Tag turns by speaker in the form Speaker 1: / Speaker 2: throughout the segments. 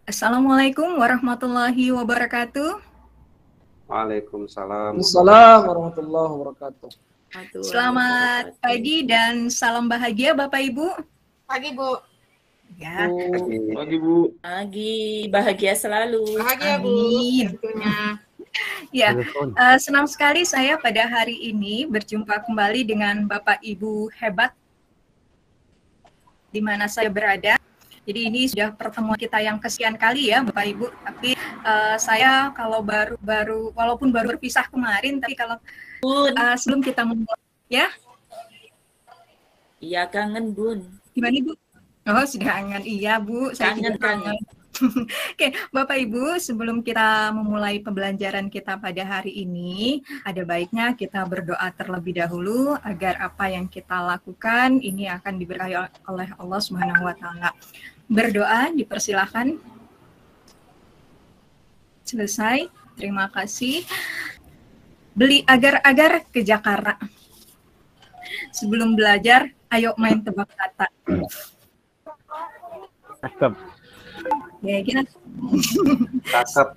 Speaker 1: Assalamualaikum warahmatullahi wabarakatuh.
Speaker 2: Waalaikumsalam.
Speaker 3: Assalamualaikum warahmatullahi wabarakatuh.
Speaker 1: Selamat pagi dan salam bahagia Bapak Ibu.
Speaker 4: Pagi, Bu.
Speaker 1: Ya,
Speaker 2: Pagi Bu.
Speaker 5: Pagi, bahagia selalu.
Speaker 4: Bahagia, Bu.
Speaker 1: amin.
Speaker 4: Tentunya.
Speaker 1: Ya, senang sekali saya pada hari ini berjumpa kembali dengan Bapak Ibu hebat di mana saya berada. Jadi ini sudah pertemuan kita yang kesekian kali ya Bapak Ibu. Tapi saya kalau baru walaupun baru berpisah kemarin, tapi kalau sebelum kita memulai ya.
Speaker 5: Iya, kangen Bun.
Speaker 1: Gimana Bu? Oh, sudah kangen. Iya Bu, saya juga kangen. Oke, Bapak Ibu, sebelum kita memulai pembelajaran kita pada hari ini, ada baiknya kita berdoa terlebih dahulu agar apa yang kita lakukan ini akan diberkahi oleh Allah Subhanahu wa taala. Berdoa dipersilahkan. Selesai. Terima kasih. Beli agar-agar ke Jakarta. Sebelum belajar, ayo main tebak kata.
Speaker 2: Cakep.
Speaker 1: Ya, kita.
Speaker 2: Cakep.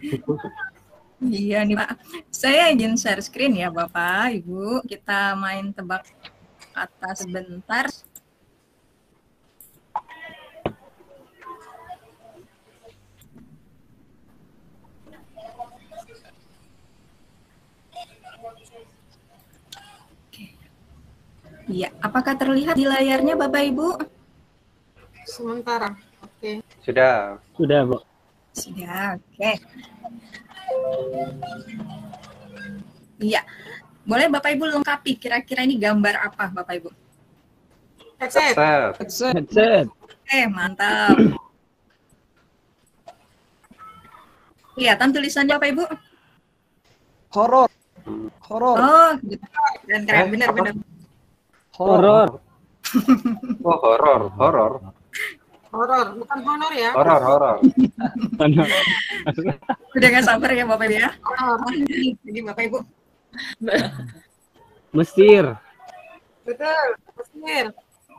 Speaker 1: Iya nih Pak. Saya izin share screen ya Bapak, Ibu. Kita main tebak kata sebentar. Iya, apakah terlihat di layarnya Bapak Ibu?
Speaker 4: Sementara. Oke.
Speaker 2: Sudah.
Speaker 3: Sudah, Bu.
Speaker 1: Sudah, oke. Iya, boleh Bapak Ibu lengkapi kira-kira ini gambar apa Bapak Ibu?
Speaker 4: Headset.
Speaker 3: Headset.
Speaker 1: Mantap. Kelihatan tulisannya Bapak Ibu?
Speaker 3: Horor.
Speaker 1: Oh, gitu. Keren, benar-benar.
Speaker 3: Horor.
Speaker 2: Oh, horor.
Speaker 4: Horor, bukan honor ya.
Speaker 2: Horor.
Speaker 1: Udah nggak sabar ya Bapak Ibu ya?
Speaker 4: Horor.
Speaker 1: Jadi Bapak Ibu.
Speaker 3: Mesir.
Speaker 4: Betul. Mesir.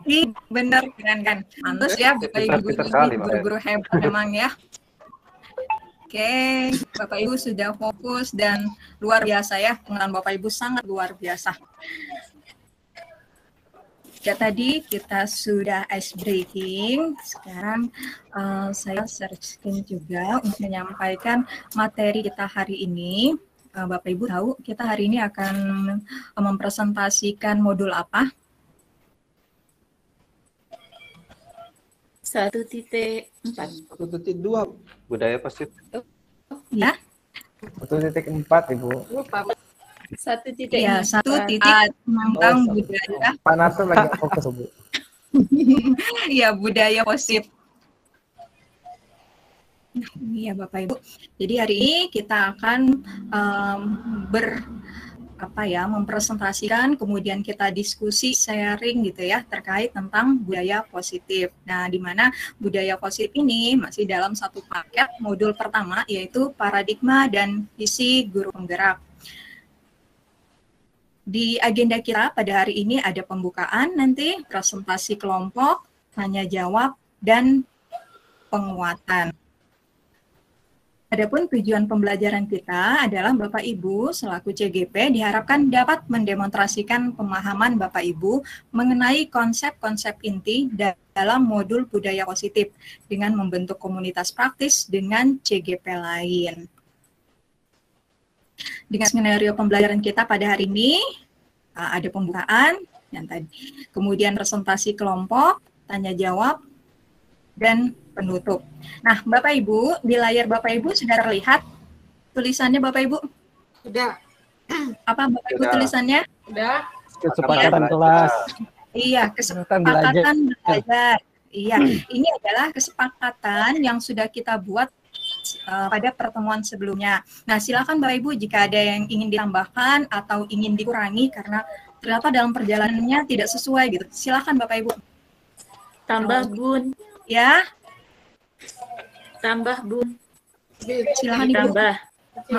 Speaker 1: Ih, benar, keren kan? Mantus ya Bapak Ibu
Speaker 2: Pintar sekali,
Speaker 1: ini
Speaker 2: Pak.
Speaker 1: guru-guru hebat memang ya. Oke, Bapak Ibu sudah fokus dan luar biasa ya. Pengalaman Bapak Ibu sangat luar biasa. Ya, tadi kita sudah ice breaking. Sekarang saya search screen juga untuk menyampaikan materi kita hari ini. Bapak Ibu tahu kita hari ini akan mempresentasikan modul apa?
Speaker 5: 1.4.
Speaker 3: 1.2.
Speaker 2: Budaya positif.
Speaker 1: Ya,
Speaker 3: 1.4, Ibu.
Speaker 4: Lupa.
Speaker 5: 1.4.
Speaker 1: ya 1.4 tentang budaya.
Speaker 3: Panas tuh lagi fokus, Bu.
Speaker 1: Iya, budaya positif. Iya, Bapak Ibu. Jadi hari ini kita akan mempresentasikan, kemudian kita diskusi, sharing gitu ya, terkait tentang budaya positif. Nah, di mana budaya positif ini masih dalam satu paket modul pertama, yaitu paradigma dan visi guru penggerak. Di agenda kita pada hari ini ada pembukaan, nanti presentasi kelompok, tanya jawab, dan penguatan. Adapun tujuan pembelajaran kita adalah Bapak Ibu selaku CGP diharapkan dapat mendemonstrasikan pemahaman Bapak Ibu mengenai konsep-konsep inti dalam modul budaya positif dengan membentuk komunitas praktis dengan CGP lain. Dengan skenario pembelajaran kita pada hari ini ada pembukaan yang tadi, kemudian presentasi kelompok, tanya jawab, dan penutup. Nah, Bapak Ibu, di layar Bapak Ibu sudah terlihat tulisannya Bapak Ibu?
Speaker 4: Sudah.
Speaker 1: Apa Bapak Ibu
Speaker 2: Sudah.
Speaker 1: tulisannya?
Speaker 4: Sudah.
Speaker 3: Kesepakatan kelas.
Speaker 1: Iya, kesepakatan belajar. Iya, ini adalah kesepakatan yang sudah kita buat pada pertemuan sebelumnya. Nah, silakan Bapak Ibu jika ada yang ingin ditambahkan atau ingin dikurangi karena ternyata dalam perjalanannya tidak sesuai gitu. Silakan Bapak Ibu.
Speaker 5: Tambah Bun.
Speaker 1: Ya,
Speaker 5: Tambah Bun.
Speaker 1: silakan Ibu.
Speaker 5: Ditambah.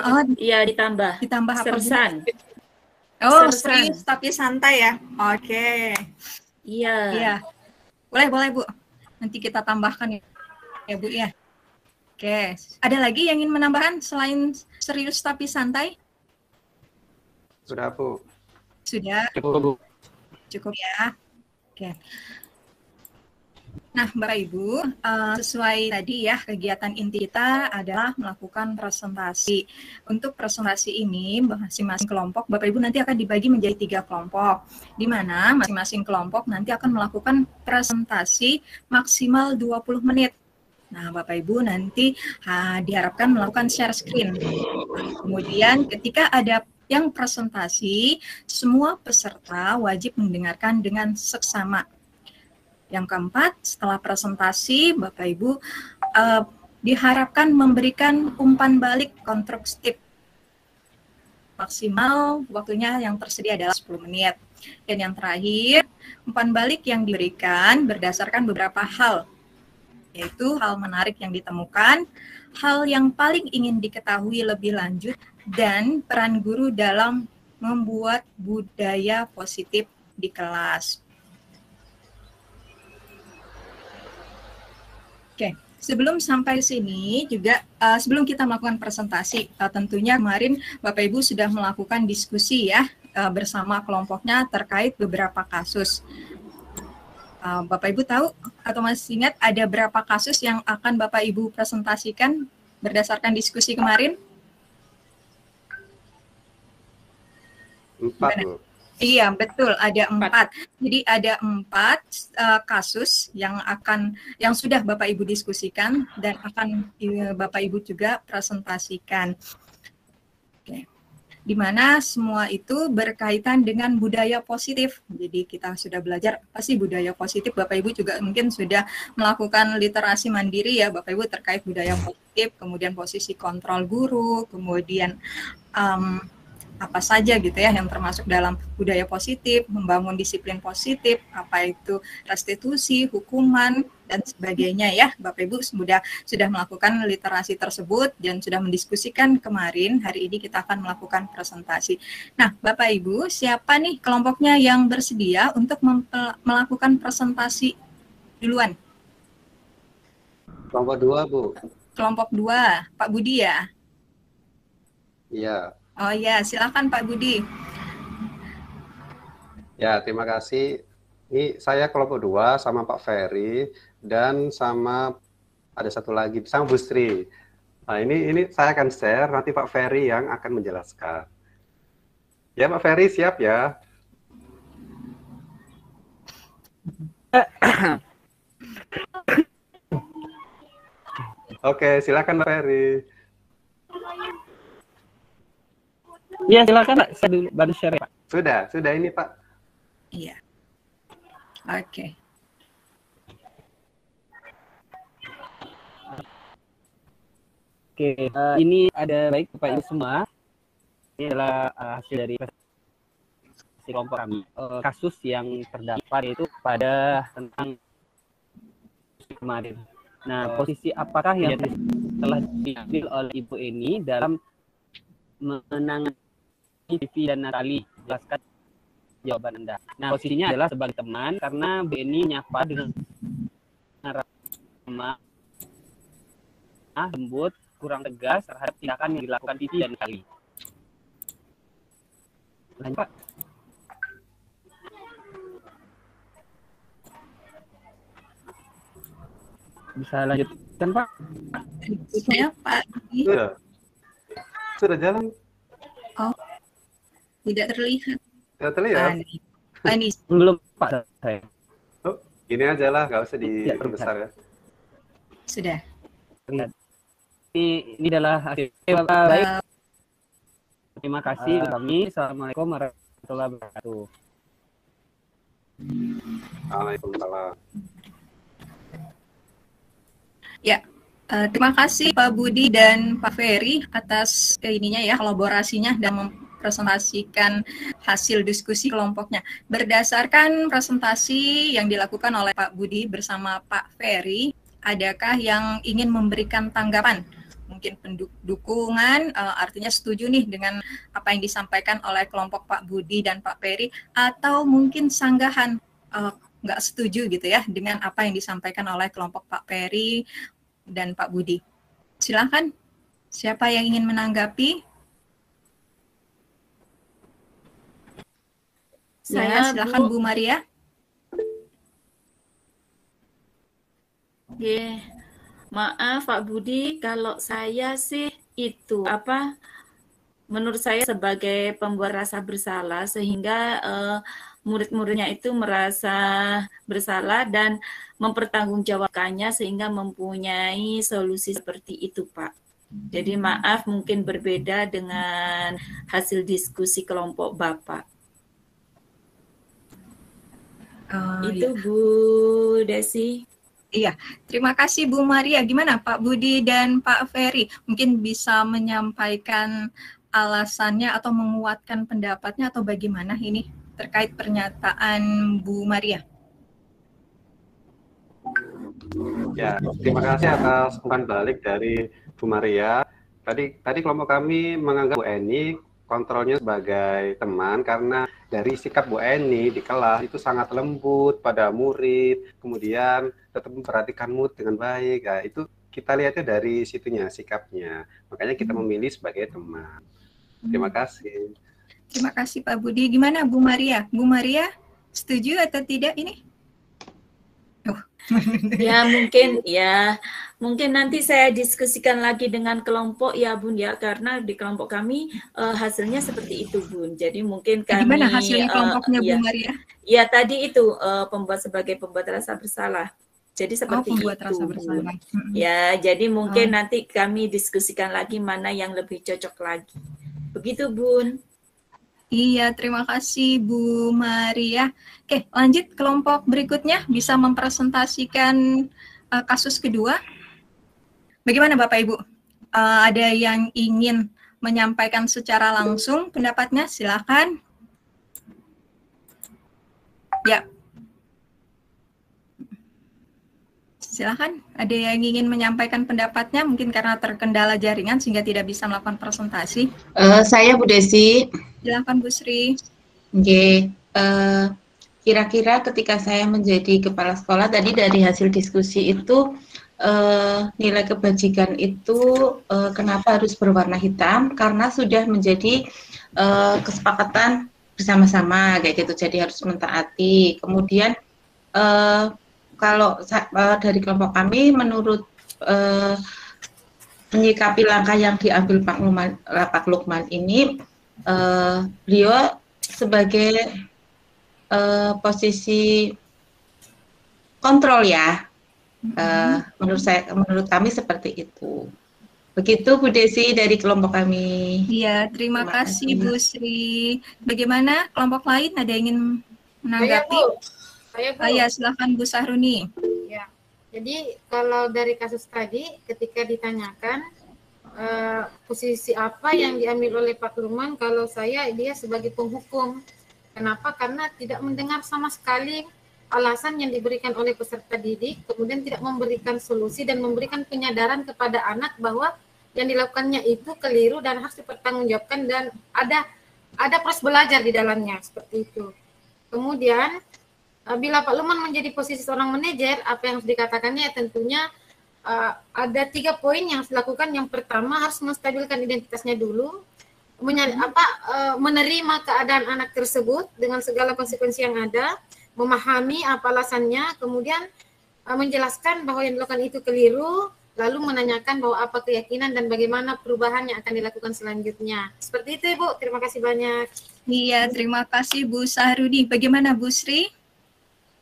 Speaker 1: Oh,
Speaker 5: Iya, ditambah.
Speaker 1: ditambah apa? Bu?
Speaker 5: Sersan.
Speaker 1: Oh,
Speaker 5: Sersan.
Speaker 1: serius tapi santai ya. Oke.
Speaker 5: Iya.
Speaker 1: Iya. Boleh Bu. Nanti kita tambahkan ya Bu ya. Oke, ada lagi yang ingin menambahkan selain serius tapi santai?
Speaker 2: Sudah, Bu.
Speaker 1: Sudah,
Speaker 3: Cukup, Bu.
Speaker 1: cukup ya. Oke. Nah, Bapak Ibu, sesuai tadi ya, kegiatan inti kita adalah melakukan presentasi. Untuk presentasi ini, masing-masing kelompok, Bapak Ibu nanti akan dibagi menjadi 3 kelompok, di mana masing-masing kelompok nanti akan melakukan presentasi maksimal 20 menit. Nah, Bapak Ibu nanti diharapkan melakukan share screen. Kemudian ketika ada yang presentasi, semua peserta wajib mendengarkan dengan seksama. Yang keempat, setelah presentasi, Bapak Ibu diharapkan memberikan umpan balik konstruktif. Maksimal waktunya yang tersedia adalah 10 menit. Dan yang terakhir, umpan balik yang diberikan berdasarkan beberapa hal, yaitu hal menarik yang ditemukan, hal yang paling ingin diketahui lebih lanjut, dan peran guru dalam membuat budaya positif di kelas. Oke, sebelum sampai sini juga sebelum kita melakukan presentasi, tentunya kemarin Bapak Ibu sudah melakukan diskusi ya bersama kelompoknya terkait beberapa kasus. Bapak Ibu tahu atau masih ingat ada berapa kasus yang akan Bapak Ibu presentasikan berdasarkan diskusi kemarin?
Speaker 2: 4, Bu.
Speaker 1: Iya, betul, ada 4. Jadi ada 4 kasus yang sudah Bapak Ibu diskusikan dan akan Bapak Ibu juga presentasikan. Oke. Di mana semua itu berkaitan dengan budaya positif. Jadi kita sudah belajar pasti budaya positif. Bapak Ibu juga mungkin sudah melakukan literasi mandiri ya Bapak Ibu terkait budaya positif, kemudian posisi kontrol guru, kemudian apa saja gitu ya yang termasuk dalam budaya positif, membangun disiplin positif, apa itu restitusi, hukuman, dan sebagainya ya. Bapak Ibu sudah melakukan literasi tersebut dan sudah mendiskusikan kemarin. Hari ini kita akan melakukan presentasi. Nah, Bapak Ibu, siapa nih kelompoknya yang bersedia untuk melakukan presentasi duluan?
Speaker 2: Kelompok 2, Bu.
Speaker 1: Kelompok 2, Pak Budi ya?
Speaker 2: Iya.
Speaker 1: Oh ya, silakan Pak Budi.
Speaker 2: Ya, terima kasih. Ini saya kelompok 2 sama Pak Ferry dan sama ada satu lagi sama Bu Sri. Nah, ini saya akan share, nanti Pak Ferry yang akan menjelaskan. Ya, Pak Ferry siap ya? Oke, silakan Pak Ferry.
Speaker 3: Iya, silakan Pak. Saya dulu baru share, Pak.
Speaker 2: Sudah ini Pak.
Speaker 1: Iya. Oke.
Speaker 3: Oke, ini ada baik Bapak Ibu semua. Ini adalah hasil dari kelompok kami. Kasus yang terdapat yaitu pada tentang kemarin. Nah, posisi apakah yang telah diambil oleh Ibu ini dalam menangani Vivi dan Natali? Jelaskan jawaban Anda. Nah, posisinya adalah sebagai teman karena Bu Eni nyapa dengan ramah, lembut, kurang tegas terhadap tindakan yang dilakukan Vivi dan Natali. Lanjut, Pak. Bisa lanjutkan, Pak?
Speaker 1: Berikutnya Pak Budi.
Speaker 2: Sudah jalan.
Speaker 1: Oh, tidak terlihat.
Speaker 2: Tidak terlihat.
Speaker 1: Ini
Speaker 3: Belum, Pak. Saya.
Speaker 2: Oh, gini aja lah, nggak usah diperbesar ya.
Speaker 1: sudah.
Speaker 3: Ini adalah hasil. Baik. Terima kasih kami. Assalamualaikum warahmatullahi wabarakatuh.
Speaker 2: Waalaikumsalam.
Speaker 1: Ya, terima kasih Pak Budi dan Pak Ferry atas kolaborasinya dan mempresentasikan hasil diskusi kelompoknya. Berdasarkan presentasi yang dilakukan oleh Pak Budi bersama Pak Ferry, adakah yang ingin memberikan tanggapan? Mungkin dukungan, artinya setuju nih dengan apa yang disampaikan oleh kelompok Pak Budi dan Pak Ferry, atau mungkin sanggahan, nggak setuju gitu ya dengan apa yang disampaikan oleh kelompok Pak Ferry dan Pak Budi. Silakan. Siapa yang ingin menanggapi?
Speaker 5: Saya,
Speaker 1: silakan
Speaker 5: Bu.
Speaker 1: Bu Maria.
Speaker 5: Oke. Maaf Pak Budi, kalau saya sih itu menurut saya sebagai pembuat rasa bersalah sehingga murid-muridnya itu merasa bersalah dan mempertanggungjawabkannya sehingga mempunyai solusi seperti itu, Pak. Jadi maaf mungkin berbeda dengan hasil diskusi kelompok Bapak. Itu
Speaker 1: Ya.
Speaker 5: Bu Desi.
Speaker 1: Iya, terima kasih Bu Maria. Gimana Pak Budi dan Pak Ferry? Mungkin bisa menyampaikan alasannya atau menguatkan pendapatnya atau bagaimana ini terkait pernyataan Bu Maria?
Speaker 2: Ya, terima kasih atas umpan balik dari Bu Maria. Tadi kelompok kami menganggap Bu Eni kontrolnya sebagai teman karena dari sikap Bu Eni di kelas itu sangat lembut pada murid, kemudian tetap memperhatikan mood dengan baik. Nah, itu kita lihatnya dari situnya, sikapnya. Makanya kita memilih sebagai teman. Terima kasih.
Speaker 1: Terima kasih Pak Budi. Gimana Bu Maria? Bu Maria setuju atau tidak ini?
Speaker 5: Mungkin nanti saya diskusikan lagi dengan kelompok ya Bun ya, karena di kelompok kami hasilnya seperti itu Bun. Jadi mungkin kami
Speaker 1: gimana hasilnya kelompoknya Bu Maria?
Speaker 5: Ya tadi itu sebagai pembuat rasa bersalah. Jadi seperti
Speaker 1: pembuat
Speaker 5: itu
Speaker 1: rasa bersalah.
Speaker 5: Ya, jadi mungkin nanti kami diskusikan lagi mana yang lebih cocok lagi. Begitu Bun.
Speaker 1: Iya, terima kasih Bu Maria. Oke, lanjut kelompok berikutnya bisa mempresentasikan kasus kedua. Bagaimana Bapak Ibu? Ada yang ingin menyampaikan secara langsung pendapatnya? Silakan. Ya. Silakan. Ada yang ingin menyampaikan pendapatnya? Mungkin karena terkendala jaringan sehingga tidak bisa melakukan presentasi.
Speaker 6: Saya Bu Desi.
Speaker 1: Silakan Bu Sri.
Speaker 6: Oke, kira-kira ketika saya menjadi kepala sekolah tadi dari hasil diskusi itu nilai kebajikan itu kenapa harus berwarna hitam? Karena sudah menjadi kesepakatan bersama-sama kayak gitu, jadi harus mentaati. Kemudian kalau dari kelompok kami menurut menyikapi langkah yang diambil Pak Lukman ini, beliau sebagai posisi kontrol ya, menurut kami seperti itu. Begitu Bu Desi dari kelompok kami.
Speaker 1: Iya, terima kasih Bu Sri. Bagaimana kelompok lain, ada yang ingin menanggapi?
Speaker 4: Saya Bu.
Speaker 1: Ya, silakan Bu Sahruni.
Speaker 4: Ya, jadi kalau dari kasus tadi ketika ditanyakan posisi apa yang diambil oleh Pak Lukman, kalau dia sebagai penghukum. Kenapa? Karena tidak mendengar sama sekali alasan yang diberikan oleh peserta didik, kemudian tidak memberikan solusi dan memberikan penyadaran kepada anak bahwa yang dilakukannya itu keliru dan harus dipertanggungjawabkan dan ada proses belajar di dalamnya, seperti itu. Kemudian bila Pak Lukman menjadi posisi seorang manajer, apa yang harus dikatakannya tentunya ada 3 poin yang harus dilakukan. Yang pertama harus menstabilkan identitasnya dulu, menerima keadaan anak tersebut dengan segala konsekuensi yang ada, memahami apa alasannya, kemudian menjelaskan bahwa yang dilakukan itu keliru, lalu menanyakan bahwa apa keyakinan dan bagaimana perubahan yang akan dilakukan selanjutnya. Seperti itu Ibu, terima kasih banyak.
Speaker 1: Iya, terima kasih Bu Sahruni. Bagaimana Bu Sri?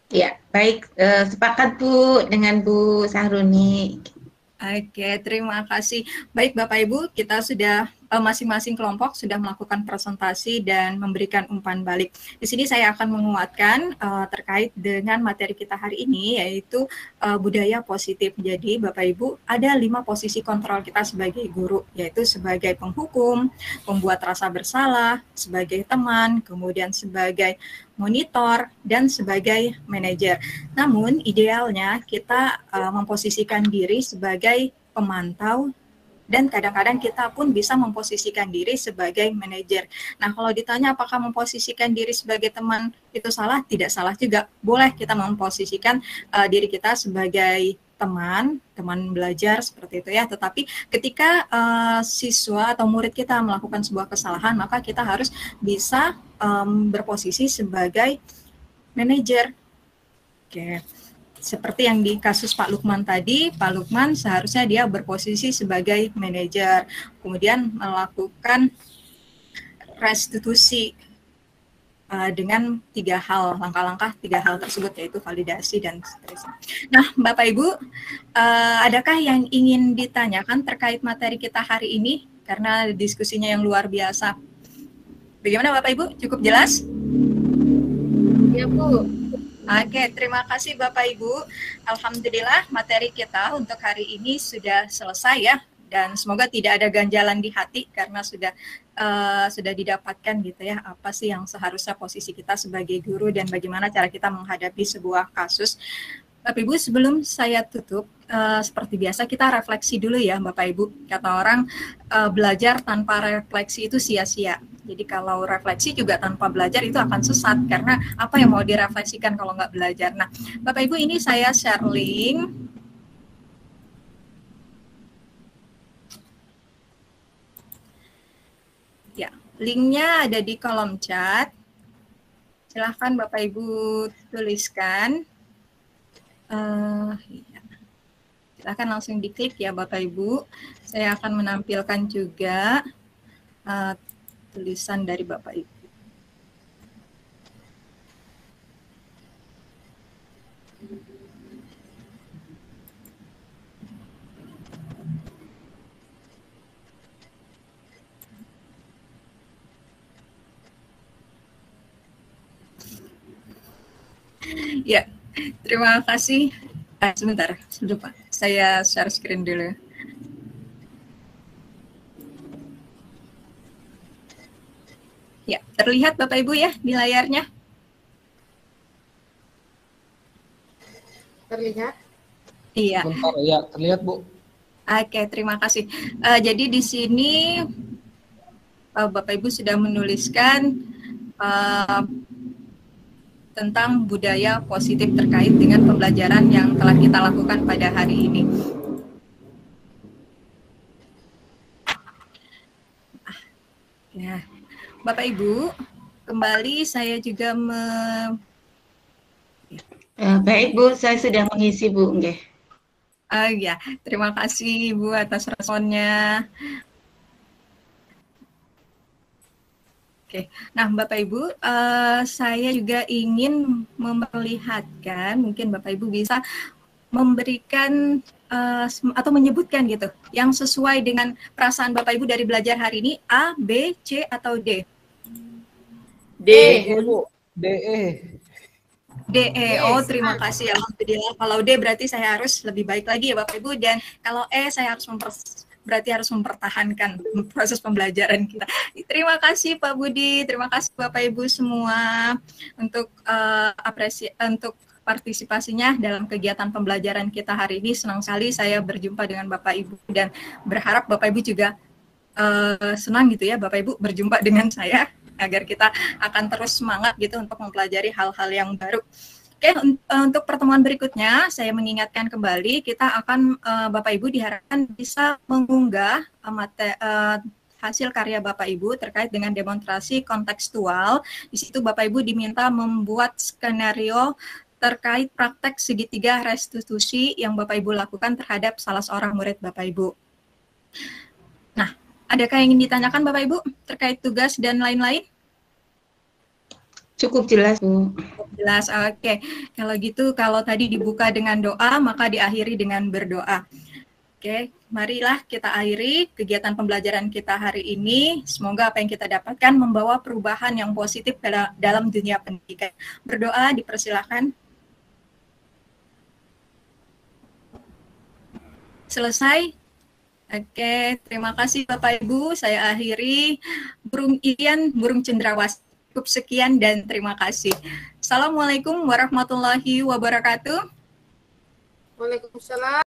Speaker 6: Ya, baik, sepakat Bu dengan Bu Sahruni.
Speaker 1: Oke, terima kasih. Baik Bapak Ibu, kita sudah masing-masing kelompok sudah melakukan presentasi dan memberikan umpan balik. Di sini saya akan menguatkan terkait dengan materi kita hari ini, yaitu budaya positif. Jadi Bapak Ibu, ada 5 posisi kontrol kita sebagai guru, yaitu sebagai penghukum, pembuat rasa bersalah, sebagai teman, kemudian sebagai monitor, dan sebagai manajer. Namun idealnya kita memposisikan diri sebagai pemantau, dan kadang-kadang kita pun bisa memposisikan diri sebagai manajer. Nah, kalau ditanya apakah memposisikan diri sebagai teman itu salah? Tidak salah juga. Boleh kita memposisikan diri kita sebagai teman belajar seperti itu ya. Tetapi ketika siswa atau murid kita melakukan sebuah kesalahan, maka kita harus bisa berposisi sebagai manajer. Oke. Seperti yang di kasus Pak Lukman tadi, Pak Lukman seharusnya dia berposisi sebagai manajer, kemudian melakukan restitusi dengan 3 hal, langkah-langkah 3 hal tersebut, yaitu validasi dan seterusnya. Nah, Bapak Ibu, adakah yang ingin ditanyakan terkait materi kita hari ini? Karena diskusinya yang luar biasa. Bagaimana Bapak Ibu? Cukup jelas?
Speaker 4: Ya, Bu.
Speaker 1: Oke, terima kasih Bapak Ibu. Alhamdulillah materi kita untuk hari ini sudah selesai ya, dan semoga tidak ada ganjalan di hati karena sudah didapatkan gitu ya, apa sih yang seharusnya posisi kita sebagai guru dan bagaimana cara kita menghadapi sebuah kasus. Bapak Ibu, sebelum saya tutup, seperti biasa kita refleksi dulu ya Bapak Ibu. Kata orang, belajar tanpa refleksi itu sia-sia. Jadi kalau refleksi juga tanpa belajar itu akan sesat, karena apa yang mau direfleksikan kalau nggak belajar. Nah, Bapak Ibu, ini saya share link. Ya, linknya ada di kolom chat. Silahkan Bapak Ibu tuliskan. Ya. Silahkan langsung diklik ya Bapak Ibu. Saya akan menampilkan juga tulisan dari Bapak Ibu. Ya, terima kasih. Sebentar, lupa. Saya share screen dulu. Ya, terlihat Bapak Ibu ya di layarnya?
Speaker 4: Terlihat?
Speaker 1: Iya.
Speaker 7: Bentar, ya, terlihat Bu.
Speaker 1: Oke, terima kasih. Jadi di sini Bapak Ibu sudah menuliskan tentang budaya positif terkait dengan pembelajaran yang telah kita lakukan pada hari ini. Ya, Bapak Ibu, kembali saya juga
Speaker 6: baik Bu, saya sudah mengisi Bu. Okay.
Speaker 1: Ya, terima kasih Ibu atas responnya. Oke, nah Bapak Ibu, saya juga ingin memperlihatkan, mungkin Bapak Ibu bisa memberikan atau menyebutkan gitu, yang sesuai dengan perasaan Bapak Ibu dari belajar hari ini, A, B, C, atau D?
Speaker 5: D.
Speaker 7: Bu. DE.
Speaker 1: DE. Oh, terima kasih. Alhamdulillah. Kalau D berarti saya harus lebih baik lagi ya Bapak Ibu, dan kalau E saya harus berarti harus mempertahankan proses pembelajaran kita. Terima kasih Pak Budi, terima kasih Bapak Ibu semua untuk untuk partisipasinya dalam kegiatan pembelajaran kita hari ini. Senang sekali saya berjumpa dengan Bapak Ibu dan berharap Bapak Ibu juga senang gitu ya Bapak Ibu berjumpa dengan saya, agar kita akan terus semangat gitu untuk mempelajari hal-hal yang baru. Oke, untuk pertemuan berikutnya saya mengingatkan kembali, kita akan Bapak Ibu diharapkan bisa mengunggah hasil karya Bapak Ibu terkait dengan demonstrasi kontekstual. Di situ Bapak Ibu diminta membuat skenario terkait praktek segitiga restitusi yang Bapak Ibu lakukan terhadap salah seorang murid Bapak Ibu. Nah, adakah yang ingin ditanyakan Bapak Ibu terkait tugas dan lain-lain?
Speaker 6: Cukup jelas, Bu.
Speaker 1: Cukup jelas, oke. Kalau gitu, kalau tadi dibuka dengan doa, maka diakhiri dengan berdoa. Oke, marilah kita akhiri kegiatan pembelajaran kita hari ini. Semoga apa yang kita dapatkan membawa perubahan yang positif dalam dunia pendidikan. Berdoa, dipersilakan. Selesai? Oke, terima kasih Bapak Ibu. Saya akhiri. Burung Ian, burung cendrawasih. Cukup sekian dan terima kasih. Assalamualaikum warahmatullahi wabarakatuh.
Speaker 4: Waalaikumsalam.